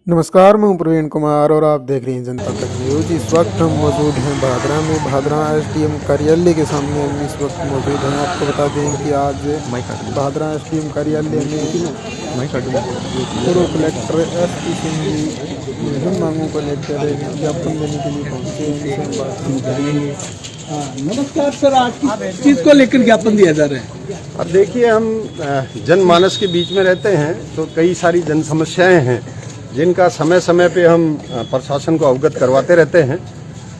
नमस्कार, मैं हूं प्रवीण कुमार और आप देख रहे हैं जनता तक न्यूज। इस वक्त हम मौजूद हैं भादरा में। भादरा एसडीएम कार्यालय के सामने हम इस वक्त मौजूद हैं। आपको बता दें कि आज भादरा एसडीएम कार्यालय में पूर्व कलेक्टर एसपी सिंह जी विभिन्न मांगों को लेकर ज्ञापन देने के लिए पहुंचे। इनसे बातचीत करेंगे। नमस्कार सर, आज किस चीज को लेकर ज्ञापन दिया जा रहा है? अब देखिए, हम जनमानस के बीच में रहते हैं तो कई सारी जन समस्याएं हैं जिनका समय समय पे हम प्रशासन को अवगत करवाते रहते हैं।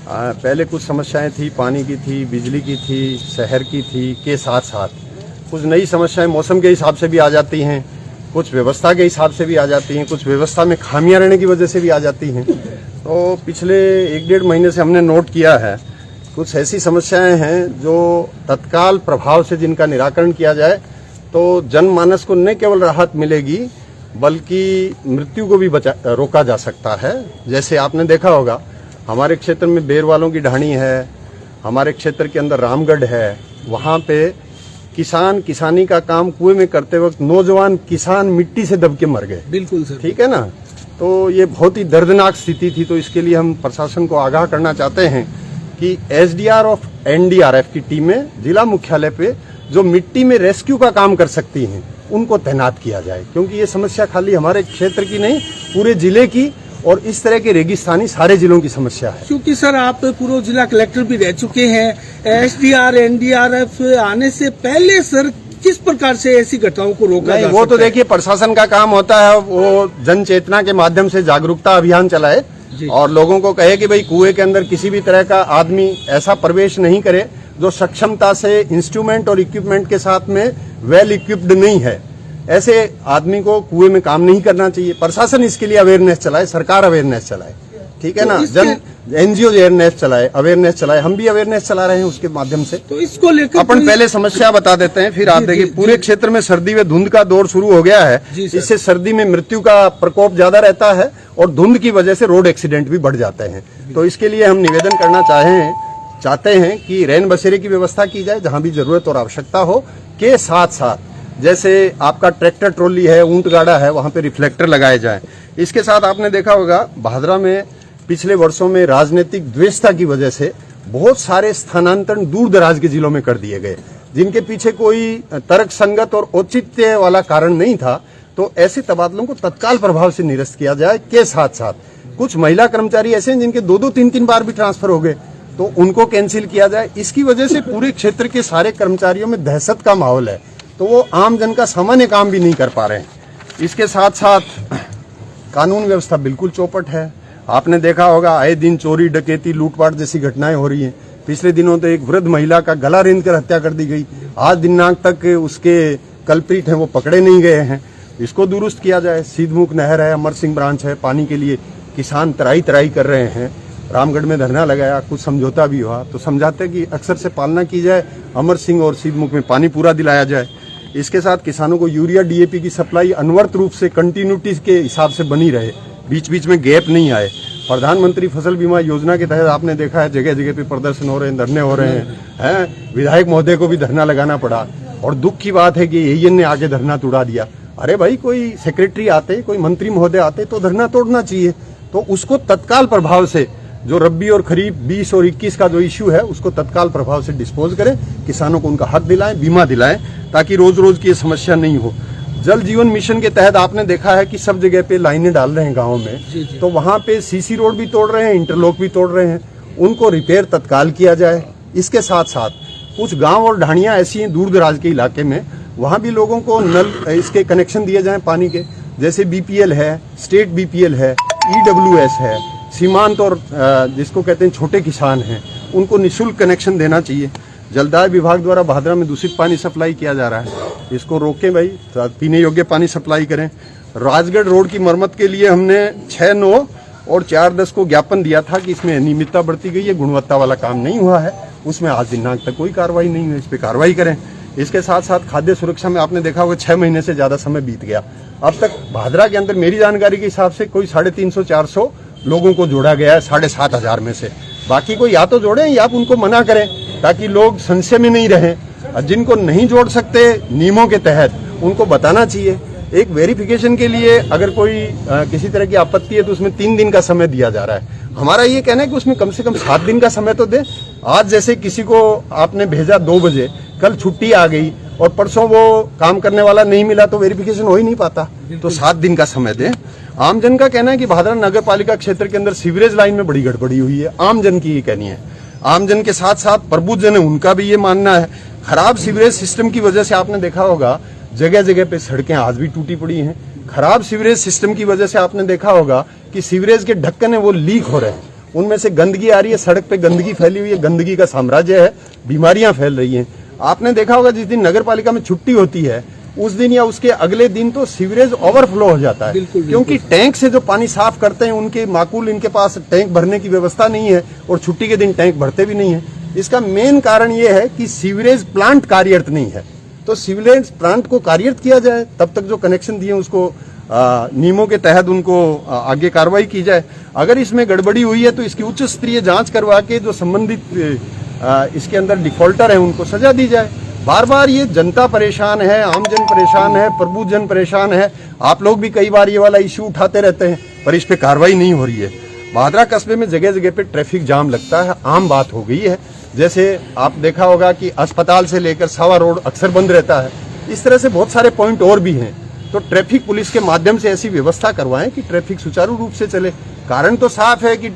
पहले कुछ समस्याएं थी, पानी की थी, बिजली की थी, शहर की थी, के साथ साथ कुछ नई समस्याएं मौसम के हिसाब से भी आ जाती हैं, कुछ व्यवस्था के हिसाब से भी आ जाती हैं, कुछ व्यवस्था में खामियां रहने की वजह से भी आ जाती हैं। तो पिछले 1-1.5 महीने से हमने नोट किया है कुछ ऐसी समस्याएं हैं जो तत्काल प्रभाव से जिनका निराकरण किया जाए तो जनमानस को न केवल राहत मिलेगी बल्कि मृत्यु को भी रोका जा सकता है। जैसे आपने देखा होगा, हमारे क्षेत्र में बेरवालों की ढाणी है, हमारे क्षेत्र के अंदर रामगढ़ है, वहां पे किसानी का काम कुएं में करते वक्त नौजवान किसान मिट्टी से दब के मर गए। बिल्कुल सर, ठीक है ना। तो ये बहुत ही दर्दनाक स्थिति थी। तो इसके लिए हम प्रशासन को आगाह करना चाहते हैं कि एसडीआर और एनडीआरएफ की टीमें जिला मुख्यालय पे जो मिट्टी में रेस्क्यू का काम कर सकती हैं उनको तैनात किया जाए, क्योंकि ये समस्या खाली हमारे क्षेत्र की नहीं, पूरे जिले की और इस तरह के रेगिस्तानी सारे जिलों की समस्या है। क्योंकि सर आप पूर्व जिला कलेक्टर भी रह चुके हैं, एसडीआर एनडीआरएफ आने से पहले सर किस प्रकार से ऐसी घटनाओं को रोका जा सकता है? वो तो देखिए, प्रशासन का काम होता है वो जन चेतना के माध्यम से जागरूकता अभियान चलाए और लोगों को कहे कि भाई कुएं के अंदर किसी भी तरह का आदमी ऐसा प्रवेश नहीं करे जो सक्षमता से इंस्ट्रूमेंट और इक्विपमेंट के साथ में वेल इक्विप्ड नहीं है। ऐसे आदमी को कुएं में काम नहीं करना चाहिए। प्रशासन इसके लिए अवेयरनेस चलाए, सरकार अवेयरनेस चलाए, ठीक है ना, जन एनजीओ अवेयरनेस चलाए, हम भी अवेयरनेस चला रहे हैं उसके माध्यम से। तो इसको लेकर अपन पहले समस्या बता देते हैं, फिर आप देखिए पूरे क्षेत्र में सर्दी में धुंध का दौर शुरू हो गया है। इससे सर्दी में मृत्यु का प्रकोप ज्यादा रहता है और धुंध की वजह से रोड एक्सीडेंट भी बढ़ जाते हैं। तो इसके लिए हम निवेदन करना चाहते हैं कि रैन बसेरे की व्यवस्था की जाए जहां भी जरूरत और आवश्यकता हो, के साथ साथ जैसे आपका ट्रैक्टर ट्रॉली है, ऊंट गाड़ा है, वहां पे रिफ्लेक्टर लगाए जाए। इसके साथ आपने देखा होगा भादरा में पिछले वर्षों में राजनीतिक द्वेषता की वजह से बहुत सारे स्थानांतरण दूर दराज के जिलों में कर दिए गए, जिनके पीछे कोई तर्क संगत और औचित्य वाला कारण नहीं था। तो ऐसे तबादलों को तत्काल प्रभाव से निरस्त किया जाए। के साथ साथ कुछ महिला कर्मचारी ऐसे हैं जिनके 2-2, 3-3 बार भी ट्रांसफर हो गए, तो उनको कैंसिल किया जाए। इसकी वजह से पूरे क्षेत्र के सारे कर्मचारियों में दहशत का माहौल है, तो वो आम जन का सामान्य काम भी नहीं कर पा रहे हैं। इसके साथ साथ कानून व्यवस्था बिल्कुल चौपट है। आपने देखा होगा, आए दिन चोरी डकैती लूटपाट जैसी घटनाएं हो रही हैं। पिछले दिनों तो एक वृद्ध महिला का गला रेंद कर हत्या कर दी गई। आज दिनांक तक उसके कल्प्रिट हैं वो पकड़े नहीं गए हैं। इसको दुरुस्त किया जाए। सीधमुख नहर है, अमर सिंह ब्रांच है, पानी के लिए किसान तराई कर रहे हैं। रामगढ़ में धरना लगाया, कुछ समझौता भी हुआ, तो समझाते कि अक्सर से पालना की जाए, अमर सिंह और सीधमुख में पानी पूरा दिलाया जाए। इसके साथ किसानों को यूरिया डीएपी की सप्लाई अनवरत रूप से कंटिन्यूटी के हिसाब से बनी रहे, बीच बीच में गैप नहीं आए। प्रधानमंत्री फसल बीमा योजना के तहत आपने देखा है जगह जगह पे प्रदर्शन हो रहे हैं, धरने हो रहे हैं। विधायक महोदय को भी धरना लगाना पड़ा और दुख की बात है कि एएन ने आके धरना तोड़ा दिया। अरे भाई, कोई सेक्रेटरी आते, कोई मंत्री महोदय आते तो धरना तोड़ना चाहिए। तो उसको तत्काल प्रभाव से जो रब्बी और खरीफ 20 और 21 का जो इश्यू है उसको तत्काल प्रभाव से डिस्पोज करें, किसानों को उनका हक दिलाएं, बीमा दिलाएं, ताकि रोज रोज की ये समस्या नहीं हो। जल जीवन मिशन के तहत आपने देखा है कि सब जगह पे लाइनें डाल रहे हैं गाँव में, तो वहां पे सीसी रोड भी तोड़ रहे हैं, इंटरलॉक भी तोड़ रहे हैं, उनको रिपेयर तत्काल किया जाए। इसके साथ साथ कुछ गाँव और ढाणियां ऐसी हैं दूर दराज के इलाके में, वहां भी लोगों को नल इसके कनेक्शन दिए जाएं पानी के, जैसे बीपीएल है, स्टेट बीपीएल है, ईडब्ल्यूएस है, सीमांत और जिसको कहते हैं छोटे किसान हैं, उनको निःशुल्क कनेक्शन देना चाहिए। जलदाय विभाग द्वारा भादरा में दूषित पानी सप्लाई किया जा रहा है, इसको रोकें भाई, पीने योग्य पानी सप्लाई करें। राजगढ़ रोड की मरम्मत के लिए हमने 6/9 और 4/10 को ज्ञापन दिया था कि इसमें अनियमितता बरती गई है, गुणवत्ता वाला काम नहीं हुआ है, उसमें आज दिनांक तक कोई कार्रवाई नहीं हुई, इस पर कार्रवाई करें। इसके साथ साथ खाद्य सुरक्षा में आपने देखा होगा 6 महीने से ज्यादा समय बीत गया, अब तक भादरा के अंदर मेरी जानकारी के हिसाब से कोई 350-400 लोगों को जोड़ा गया है 7,500 में से। बाकी को या तो जोड़ें या आप उनको मना करें ताकि लोग संशय में नहीं रहें। जिनको नहीं जोड़ सकते नियमों के तहत उनको बताना चाहिए एक वेरिफिकेशन के लिए अगर कोई किसी तरह की आपत्ति है तो उसमें 3 दिन का समय दिया जा रहा है। हमारा ये कहना है कि उसमें कम से कम 7 दिन का समय तो दे। आज जैसे किसी को आपने भेजा 2 बजे, कल छुट्टी आ गई और परसों वो काम करने वाला नहीं मिला तो वेरिफिकेशन हो ही नहीं पाता। तो 7 दिन का समय दे। आमजन का कहना है कि भादरा नगर पालिका क्षेत्र के अंदर सीवरेज लाइन में बड़ी गड़बड़ी हुई है, आमजन की ये कहनी है। आमजन के साथ साथ प्रबुद्धजन है, उनका भी ये मानना है। खराब सीवरेज सिस्टम की वजह से आपने देखा होगा जगह जगह पे सड़कें आज भी टूटी पड़ी हैं। खराब सीवरेज सिस्टम की वजह से आपने देखा होगा कि सीवरेज के ढक्कन है वो लीक हो रहे हैं, उनमें से गंदगी आ रही है, सड़क पे गंदगी फैली हुई है, गंदगी का साम्राज्य है, बीमारियां फैल रही हैं। आपने देखा होगा जिस दिन नगर पालिका में छुट्टी होती है उस दिन या उसके अगले दिन तो सीवरेज ओवरफ्लो हो जाता है, क्योंकि टैंक से जो पानी साफ करते हैं उनके माकूल इनके पास टैंक भरने की व्यवस्था नहीं है और छुट्टी के दिन टैंक भरते भी नहीं है। इसका मेन कारण ये है कि सीवरेज प्लांट कार्यरत नहीं है। तो सीवरेज प्लांट को कार्यरत किया जाए, तब तक जो कनेक्शन दिए उसको नियमों के तहत उनको आगे कार्रवाई की जाए। अगर इसमें गड़बड़ी हुई है तो इसकी उच्च स्तरीय जांच करवा के जो संबंधित इसके अंदर डिफॉल्टर है उनको सजा दी जाए। बार बार ये जनता परेशान है, आमजन परेशान है, प्रबुद्धजन परेशान है। आप लोग भी कई बार ये वाला इश्यू उठाते रहते हैं पर इस पे कार्रवाई नहीं हो रही है। भादरा कस्बे में जगह जगह पे ट्रैफिक जाम लगता है, आम बात हो गई है। जैसे आप देखा होगा कि अस्पताल से लेकर सावा रोड अक्सर बंद रहता है। इस तरह से बहुत सारे पॉइंट और भी हैं। तो ट्रैफिक पुलिस के माध्यम से ऐसी व्यवस्था करवाएं कि ट्रैफिक सुचारू रूप से चले। कारण तो साफ है कि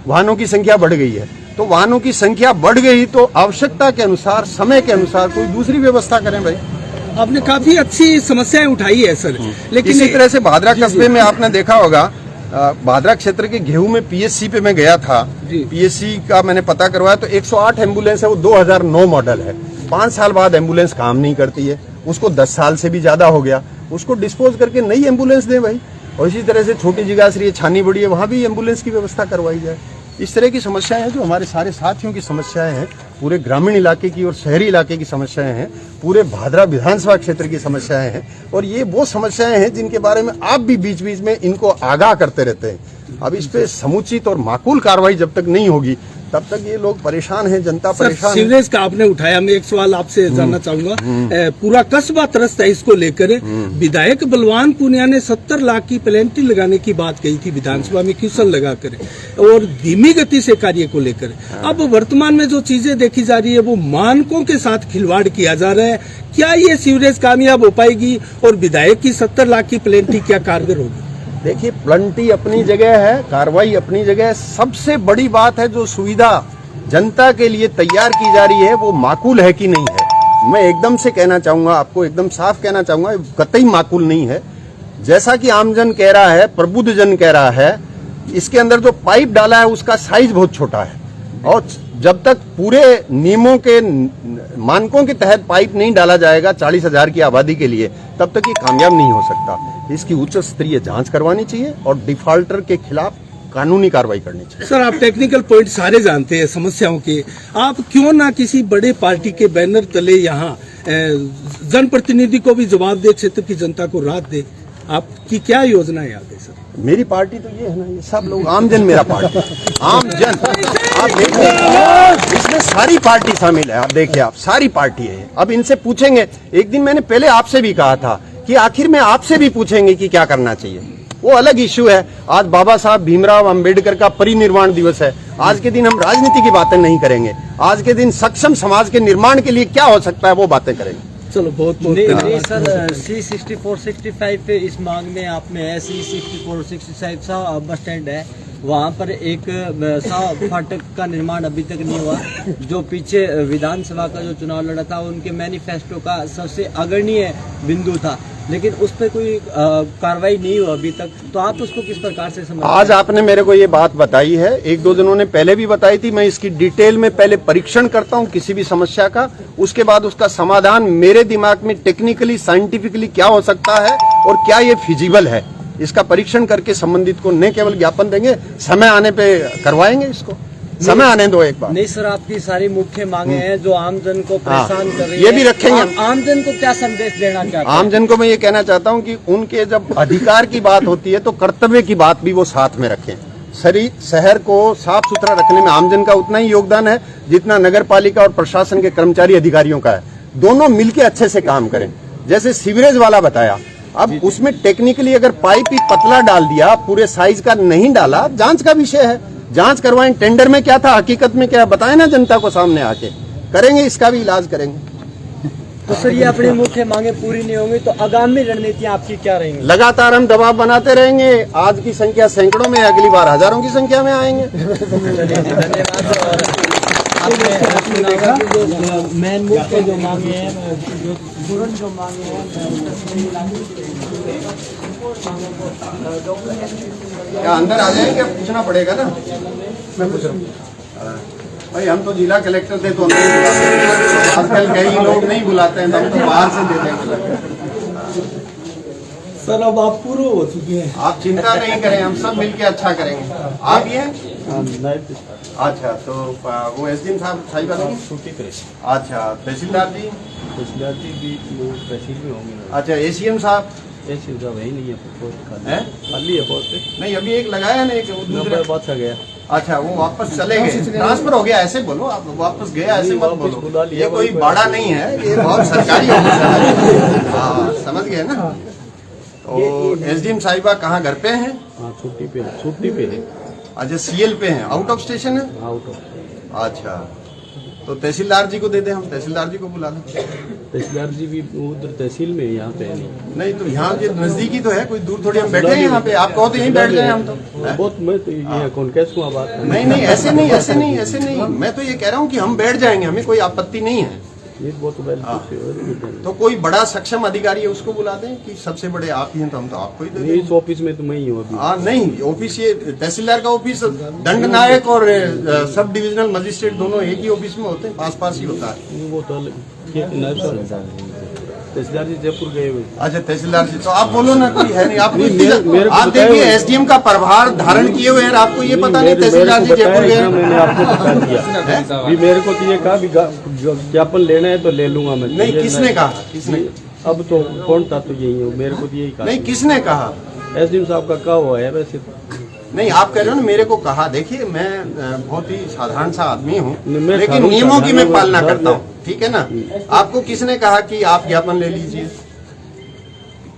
वाहनों की संख्या बढ़ गई है, तो वाहनों की संख्या बढ़ गई तो आवश्यकता के अनुसार, समय के अनुसार कोई दूसरी व्यवस्था करें। भाई आपने काफी अच्छी समस्याएं उठाई है सर, लेकिन इसी तरह से भादरा कस्बे में आपने देखा होगा, भादरा क्षेत्र के गेहूं में पीएससी पे मैं गया था। पीएससी का मैंने पता करवाया तो 108 एम्बुलेंस है, वो 2009 मॉडल है। 5 साल बाद एम्बुलेंस काम नहीं करती है, उसको 10 साल से भी ज्यादा हो गया, उसको डिस्पोज करके नई एम्बुलेंस दें भाई। और इसी तरह से छोटी जगह छानी बड़ी है, वहां भी एम्बुलेंस की व्यवस्था करवाई जाए। इस तरह की समस्याएं हैं जो हमारे सारे साथियों की समस्याएं हैं, पूरे ग्रामीण इलाके की और शहरी इलाके की समस्याएं हैं, पूरे भादरा विधानसभा क्षेत्र की समस्याएं हैं। और ये वो समस्याएं हैं जिनके बारे में आप भी बीच बीच में इनको आगाह करते रहते हैं। अब इस पे समुचित और माकूल कार्रवाई जब तक नहीं होगी तब तक ये लोग परेशान हैं, जनता परेशान है। सीवरेज का आपने उठाया, मैं एक सवाल आपसे जानना चाहूंगा। पूरा कस्बा त्रस्त है इसको लेकर। विधायक बलवान पूनिया ने 70 लाख की पेनल्टी लगाने की बात कही थी विधानसभा में, क्वेश्चन लगाकर, और धीमी गति से कार्य को लेकर। अब वर्तमान में जो चीजें देखी जा रही है वो मानकों के साथ खिलवाड़ किया जा रहा है। क्या ये सीवरेज कामयाब हो पाएगी और विधायक की 70 लाख की पेनल्टी क्या कारगर होगी? देखिए, प्लंटी अपनी जगह है, कार्रवाई अपनी जगह है। सबसे बड़ी बात है जो सुविधा जनता के लिए तैयार की जा रही है वो माकूल है कि नहीं है। मैं एकदम से कहना चाहूंगा, आपको एकदम साफ कहना चाहूंगा, कतई माकूल नहीं है। जैसा कि आमजन कह रहा है, प्रबुद्धजन कह रहा है, इसके अंदर जो पाइप डाला है उसका साइज बहुत छोटा है और जब तक पूरे नियमों के मानकों के तहत पाइप नहीं डाला जाएगा 40,000 की आबादी के लिए, तब तक ये कामयाब नहीं हो सकता। इसकी उच्च स्तरीय जांच करवानी चाहिए और डिफॉल्टर के खिलाफ कानूनी कार्रवाई करनी चाहिए। सर, आप टेक्निकल पॉइंट सारे जानते हैं समस्याओं के, आप क्यों ना किसी बड़े पार्टी के बैनर तले यहाँ जनप्रतिनिधि को भी जवाब दे, क्षेत्र की जनता को राहत दे? आपकी क्या योजना है आगे सर? मेरी पार्टी तो ये है ना, ये सब लोग आमजन मेरा पार्टी, आमजन। आप देखिए इसमें सारी पार्टी शामिल है। आप देखिए, आप सारी पार्टी है। अब इनसे पूछेंगे, एक दिन मैंने पहले आपसे भी कहा था कि आखिर में आपसे भी पूछेंगे कि क्या करना चाहिए, वो अलग इश्यू है। आज बाबा साहब भीमराव अंबेडकर का परिनिर्वाण दिवस है। आज के दिन हम राजनीति की बातें नहीं करेंगे, आज के दिन सक्षम समाज के निर्माण के लिए क्या हो सकता है वो बातें करेंगे। चलो, बहुत बहुत नहीं सर, C64-65 पे इस मांग में आप में है। C64-65 सा बस स्टैंड है, वहाँ पर एक फाटक का निर्माण अभी तक नहीं हुआ। जो पीछे विधानसभा का जो चुनाव लड़ा था उनके मैनिफेस्टो का सबसे अग्रणीय बिंदु था, लेकिन उस पर कोई कार्रवाई नहीं हुआ अभी तक। तो आप उसको किस प्रकार से समझते हैं? आज आपने मेरे को ये बात बताई है, एक दो जनों ने पहले भी बताई थी। मैं इसकी डिटेल में पहले परीक्षण करता हूँ किसी भी समस्या का, उसके बाद उसका समाधान मेरे दिमाग में टेक्निकली साइंटिफिकली क्या हो सकता है और क्या ये फिजिबल है, इसका परीक्षण करके संबंधित को न केवल ज्ञापन देंगे, समय आने पे करवाएंगे। इसको समय आने दो एक बार। नहीं सर, आपकी सारी मुख्य मांगे हैं जो आमजन को परेशान कर रही है, ये भी रखेंगे। आमजन को क्या संदेश देना चाहते हैं? आमजन को मैं ये कहना चाहता हूँ कि उनके जब अधिकार की बात होती है तो कर्तव्य की बात भी वो साथ में रखें। शहर को साफ सुथरा रखने में आमजन का उतना ही योगदान है जितना नगर पालिका और प्रशासन के कर्मचारी अधिकारियों का है। दोनों मिलकर अच्छे से काम करें। जैसे सीवरेज वाला बताया, अब उसमें टेक्निकली अगर पाइप ही पतला डाल दिया, पूरे साइज का नहीं डाला, जांच का विषय है, जांच करवाएं। टेंडर में क्या था, हकीकत में क्या, बताएं ना जनता को सामने आके, करेंगे इसका भी इलाज करेंगे। तो सर ये अपनी मुख्य मांगे पूरी नहीं होंगी तो आगामी रणनीतियां आपकी क्या रहेंगी? लगातार हम दबाव बनाते रहेंगे। आज की संख्या सैकड़ों में, अगली बार हजारों की संख्या में आएंगे। मेन मुख्य जो मांगे हैं, जो तुरंत जो मांगे हैं, क्या अंदर आ जाएंगे, पूछना पड़ेगा ना, मैं पूछ रहा हूँ भाई। हम तो जिला कलेक्टर थे तो हम नहीं बुलाते, आजकल कई लोग नहीं बुलाते हैं, तो हम तो बाहर से दे देंगे। सर अब आप पूरे हो चुके हैं, आप चिंता नहीं करें, हम सब मिलके अच्छा करेंगे। आप ये अच्छा, तो वो एसडीएम साहब सही बात है, छुट्टी पे। अच्छा, तहसीलदार जी भी तहसील में होंगे। अच्छा, एसीएम साहब वही नहीं है, खाली है पोस्ट। नहीं, अभी एक लगाया ना, एक दूसरे बात गया। अच्छा, वो वापस चले गए, ट्रांसफर हो गया, ऐसे बोलो आप, वापस गया ऐसे मत बोलो, ये कोई बाड़ा नहीं है, ये बहुत सरकारी ऑफिस है। हाँ, समझ गए ना। तो एसडीएम साहिबा कहाँ, घर पे हैं? हाँ, छुट्टी पे है। अच्छा, सीएल पे हैं, आउट ऑफ स्टेशन है। Out of. अच्छा, तो तहसीलदार जी को दे दें, हम तहसीलदार जी को बुला लें। तहसीलदार जी भी उधर तहसील में, यहाँ पे नहीं तो यहाँ ये नजदीकी तो है, कोई दूर थोड़ी, हम बैठे हैं यहाँ पे, आप कहो तो यहीं बैठ जाए हम तो। बहुत मैं तो ये कौन कैसे बात नहीं, ऐसे नहीं, मैं तो ये कह रहा हूँ कि हम बैठ जाएंगे, हमें कोई आपत्ति नहीं है। ये बहुत तो कोई बड़ा सक्षम अधिकारी है, उसको बुला दें, कि सबसे बड़े आप ही हैं तो हम तो आपको ही दे दें। इस ऑफिस में तो मैं ही हूँ अभी। हाँ, नहीं, ऑफिस ये तहसीलदार का ऑफिस, दंड नायक और सब डिविजनल मजिस्ट्रेट दोनों एक ही ऑफिस में होते हैं, पास ही होता है। वो तो तहसीलदार जी जयपुर गए हुए। अच्छा, तहसीलदार जी, तो आप बोलो ना, कोई है नहीं, आप मेरे आप देखिए एसडीएम का प्रभार धारण किए हुए हैं, आपको ये पता नहीं तहसीलदार जी जयपुर गए। मैंने आपको बता दिया भी, मेरे को तो ये कहा भी ज्ञापन लेना है तो ले लूंगा मैं। नहीं, किसने कहा, किसने? अब तो कौन था, तो यही हो, मेरे को तो यही कहा। नहीं, किसने कहा? एसडीएम साहब का कहा हुआ है वैसे। नहीं, आप कह रहे हो ना मेरे को कहा। देखिए, मैं बहुत ही साधारण सा आदमी हूँ, मैं लेकिन नियमों की मैं पालना करता हूँ, ठीक है ना। आपको किसने कहा कि आप ज्ञापन ले लीजिए?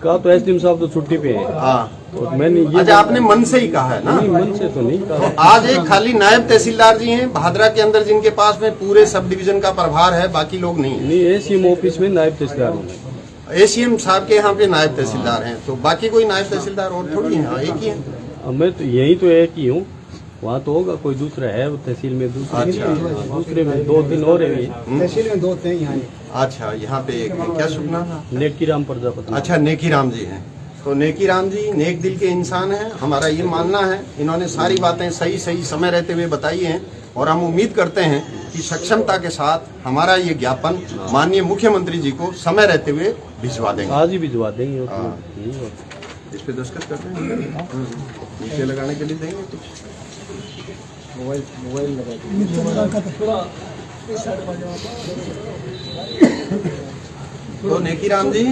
कहा तो एसडीएम साहब तो छुट्टी पे है। हाँ, तो मैंने ये, अच्छा, आपने मन से ही कहा है ना? नहीं, मन से तो नहीं कहा। तो आज एक खाली नायब तहसीलदार जी हैं भादरा के अंदर, जिनके पास में पूरे सब डिवीजन का प्रभार है, बाकी लोग नहीं है। नहीं, एसीएम ऑफिस में नायब तहसीलदार हूँ। एसीएम साहब के यहाँ पे नायब तहसीलदार हैं, तो बाकी कोई नायब तहसीलदार और थोड़ी है, हाँ, एक ही है। मैं तो यही तो एक ही हूँ, वहाँ तो होगा कोई दूसरा है, वो तहसील में दूसरा। अच्छा। दूसरे में 2-3 और है। तहसील में 2 थे यहाँ। अच्छा, यहाँ पे एक क्या शुभ नाम था? नेकीराम प्रजापति। अच्छा, नेकीराम जी हैं। तो नेकीराम जी नेक दिल के इंसान हैं, हमारा ये मानना है। इन्होंने सारी बातें सही समय रहते हुए बताई हैं, और हम उम्मीद करते हैं कि सक्षमता के साथ हमारा ये ज्ञापन माननीय मुख्यमंत्री जी को समय रहते हुए भिजवा देंगे। आज ही भिजवा देंगे। इस पे दस्तखत करते हैं, नीचे लगाने के लिए देंगे कुछ। मोबाइल लगा तो नेकीराम जी,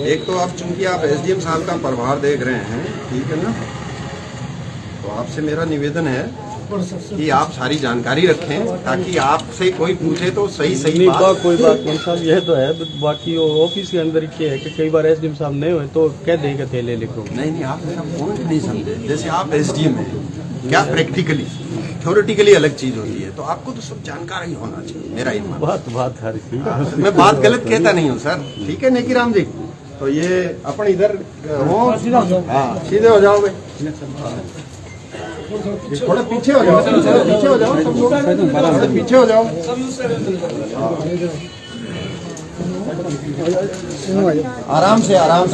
एक तो आप, चूंकि आप एसडीएम साहब का प्रभार देख रहे हैं, ठीक है ना, तो आपसे मेरा निवेदन है कि आप सारी जानकारी रखें, ताकि आपसे कोई पूछे तो सही बात। कोई बात नहीं साहब, यह तो है, बाकी ऑफिस के अंदर क्या है कि कई बार एसडीएम साहब नहीं हुए तो कह देंगे थैले लिखो। नहीं, आप मेरा पॉइंट नहीं समझे। जैसे आप एसडीएम हैं, क्या प्रैक्टिकली थ्योरेटिकली अलग चीज होती है, तो आपको तो सब जानकारी ही होना चाहिए, मेरा ही मानना। बात हर चीज, मैं बात गलत कहता नहीं हूँ सर, ठीक है नेकीराम जी। तो ये अपन इधर हो, हाँ, सीधे हो जाओ भाई, थोड़ा पीछे हो जाओ, पीछे हो जाओ, सब लोग थोड़ा पीछे हो जाओ। आराम से आ जाओ।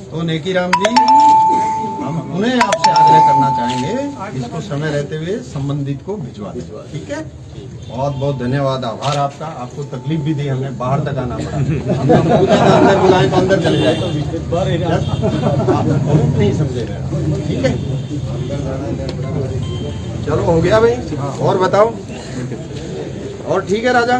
तो नेकीराम जी, हम उन्हें आपसे आग्रह करना चाहेंगे, इसको समय रहते हुए संबंधित को भिजवा, ठीक है। बहुत बहुत धन्यवाद, आभार आपका। आपको तकलीफ भी दी हमने, बाहर तक आना पड़ा। अंदर बुलाएं तो अंदर चले जाए, नहीं समझेगा, ठीक है। चलो, हो गया भाई, और बताओ। और ठीक है राजा,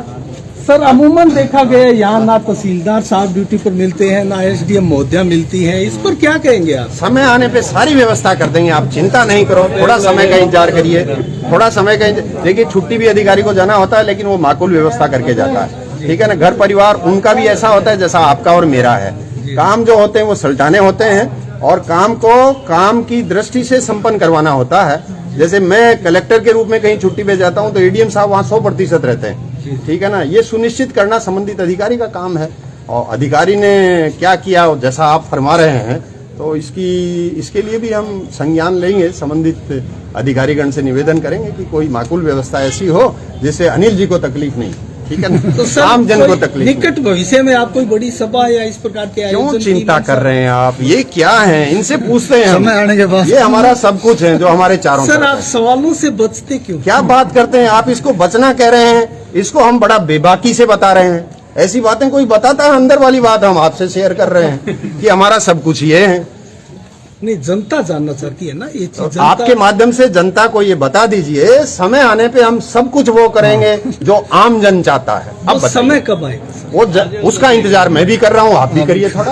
सर अमूमन देखा गया यहाँ ना तहसीलदार साहब ड्यूटी पर मिलते हैं, ना एसडीएम महोदया मिलती है, इस पर क्या कहेंगे आप? समय आने पे सारी व्यवस्था कर देंगे, आप चिंता नहीं करो, थोड़ा समय का इंतजार करिए, थोड़ा समय का देखिए। छुट्टी भी अधिकारी को जाना होता है, लेकिन वो माकूल व्यवस्था करके जाता है, ठीक है ना। घर परिवार उनका भी ऐसा होता है जैसा आपका और मेरा है। काम जो होते हैं वो सुलझाने होते हैं और काम को काम की दृष्टि से संपन्न करवाना होता है। जैसे मैं कलेक्टर के रूप में कहीं छुट्टी पे जाता हूं तो एडीएम साहब वहां 100% रहते हैं, ठीक है ना। ये सुनिश्चित करना संबंधित अधिकारी का काम है और अधिकारी ने क्या किया जैसा आप फरमा रहे हैं, तो इसके लिए भी हम संज्ञान लेंगे, संबंधित अधिकारीगण से निवेदन करेंगे कि कोई माकूल व्यवस्था ऐसी हो जिससे अनिल जी को तकलीफ नहीं, ठीक है ना। तो सर आम जन को तकलीफ निकट भविष्य में आप कोई बड़ी सभा या इस प्रकार के क्यों आयोजन चिंता कर रहे हैं आप? ये क्या है, इनसे पूछते हैं हम। समय आने के बाद ये हमारा सब कुछ है जो हमारे चारों सर तरफ आप है। सवालों से बचते क्यों? क्या बात करते हैं आप? इसको बचना कह रहे हैं, इसको हम बड़ा बेबाकी से बता रहे हैं। ऐसी बातें कोई बताता है? अंदर वाली बात हम आपसे शेयर कर रहे हैं कि हमारा सब कुछ ये है। नहीं, जनता जानना चाहती है ना ये चीज। जनता... आपके माध्यम से जनता को ये बता दीजिए, समय आने पे हम सब कुछ वो करेंगे जो आम जन चाहता है। अब वो समय कब आएगा? उसका इंतजार मैं भी कर रहा हूँ, आप भी करिए थोड़ा।